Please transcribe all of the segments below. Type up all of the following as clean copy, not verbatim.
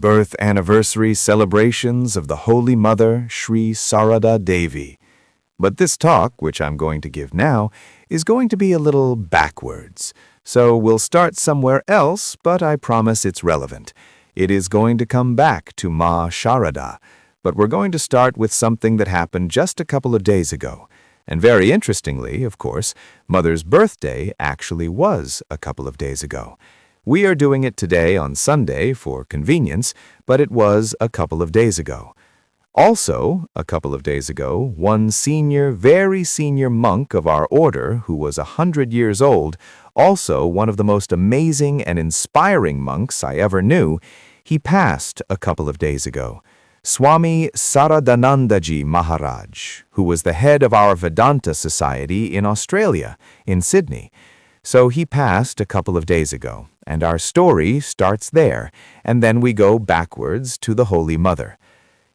birth anniversary celebrations of the Holy Mother, Sri Sarada Devi. But this talk, which I'm going to give now, is going to be a little backwards. So we'll start somewhere else, but I promise it's relevant. It is going to come back to Ma Sharada, but we're going to start with something that happened just a couple of days ago. And very interestingly, of course, Mother's birthday actually was a couple of days ago. We are doing it today on Sunday for convenience, but it was a couple of days ago. Also, a couple of days ago, one senior, very senior monk of our order, who was 100 years old, also one of the most amazing and inspiring monks I ever knew, he passed a couple of days ago. Swami Saradanandaji Maharaj, who was the head of our Vedanta Society in Australia, in Sydney. So he passed a couple of days ago, and our story starts there, and then we go backwards to the Holy Mother.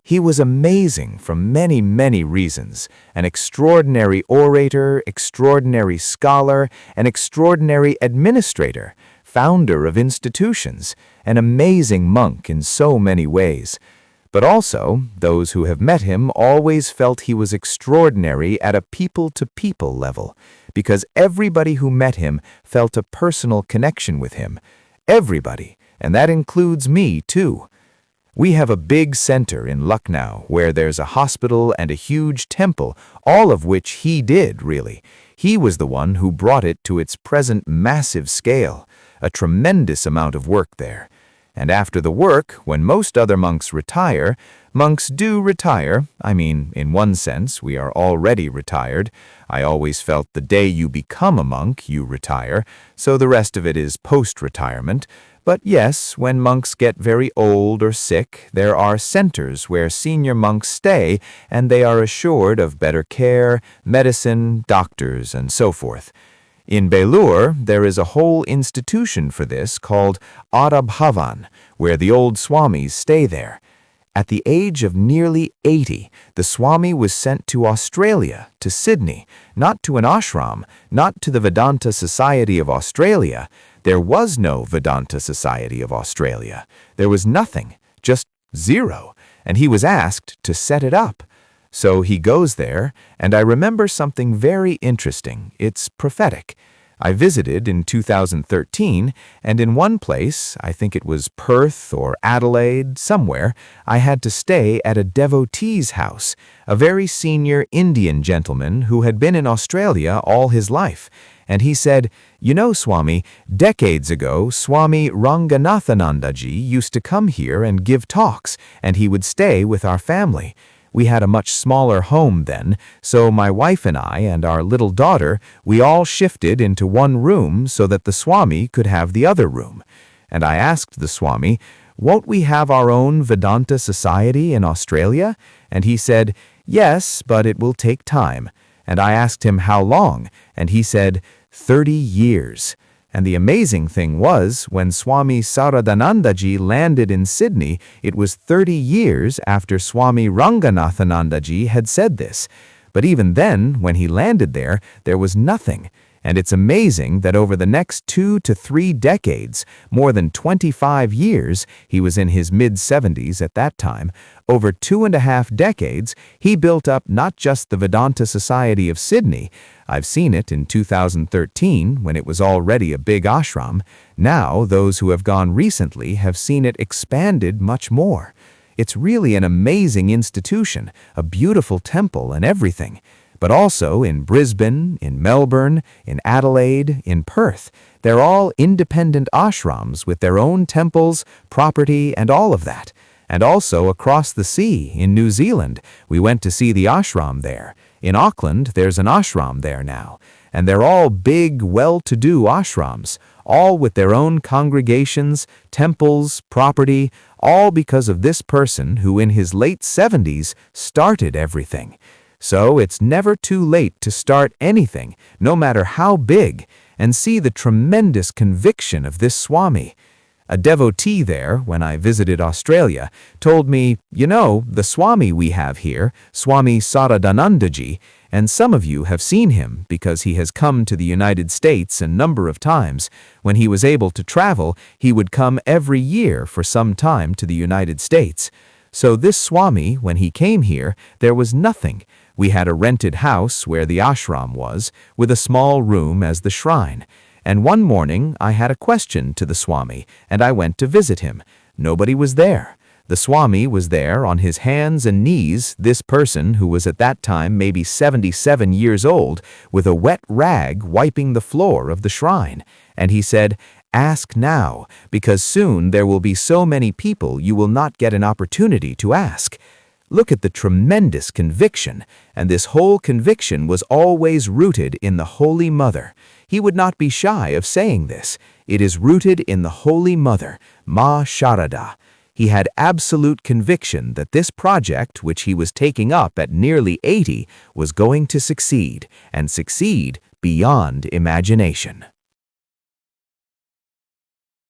He was amazing for many, many reasons, an extraordinary orator, extraordinary scholar, an extraordinary administrator, founder of institutions, an amazing monk in so many ways. But also, those who have met him always felt he was extraordinary at a people-to-people level, because everybody who met him felt a personal connection with him. Everybody, and that includes me too. We have a big center in Lucknow where there's a hospital and a huge temple, all of which he did, really. He was the one who brought it to its present massive scale, a tremendous amount of work there. And after the work, when most other monks retire, monks do retire. I mean, in one sense, we are already retired. I always felt the day you become a monk, you retire, so the rest of it is post-retirement. But yes, when monks get very old or sick, there are centers where senior monks stay, and they are assured of better care, medicine, doctors, and so forth. In Belur, there is a whole institution for this called Bhavan, where the old Swamis stay there. At the age of nearly 80, the Swami was sent to Australia, to Sydney, not to an ashram, not to the Vedanta Society of Australia. There was no Vedanta Society of Australia. There was nothing, just zero, and he was asked to set it up. So he goes there, and I remember something very interesting. It's prophetic. I visited in 2013, and in one place, I think it was Perth or Adelaide, somewhere, I had to stay at a devotee's house, a very senior Indian gentleman who had been in Australia all his life. And he said, "You know, Swami, decades ago, Swami Ranganathanandaji used to come here and give talks, and he would stay with our family. We had a much smaller home then, so my wife and I and our little daughter, we all shifted into one room so that the Swami could have the other room." And I asked the Swami, "Won't we have our own Vedanta Society in Australia?" And he said, "Yes, but it will take time." And I asked him how long, and he said, 30 years. And the amazing thing was, when Swami Saradanandaji landed in Sydney, it was 30 years after Swami Ranganathanandaji had said this. But even then, when he landed there was nothing. And it's amazing that over the next 2 to 3 decades, more than 25 years, he was in his mid-70s at that time, over 2.5 decades, he built up not just the Vedanta Society of Sydney. I've seen it in 2013 when it was already a big ashram. Now, those who have gone recently have seen it expanded much more. It's really an amazing institution, a beautiful temple and everything. But also in Brisbane, in Melbourne, in Adelaide, in Perth. They're all independent ashrams with their own temples, property, and all of that. And also across the sea, in New Zealand, we went to see the ashram there. In Auckland, there's an ashram there now. And they're all big, well-to-do ashrams, all with their own congregations, temples, property, all because of this person who in his late 70s started everything. So it's never too late to start anything, no matter how big, and see the tremendous conviction of this Swami. A devotee there, when I visited Australia, told me, "You know, the Swami we have here, Swami Saradanandaji, and some of you have seen him because he has come to the United States a number of times. When he was able to travel, he would come every year for some time to the United States. So this Swami, when he came here, there was nothing. We had a rented house where the ashram was, with a small room as the shrine. And one morning I had a question to the Swami, and I went to visit him. Nobody was there. The Swami was there on his hands and knees, this person who was at that time maybe 77 years old, with a wet rag wiping the floor of the shrine. And he said, "Ask now, because soon there will be so many people you will not get an opportunity to ask." Look at the tremendous conviction, and this whole conviction was always rooted in the Holy Mother. He would not be shy of saying this. It is rooted in the Holy Mother, Ma Sharada. He had absolute conviction that this project, which he was taking up at nearly 80, was going to succeed, and succeed beyond imagination.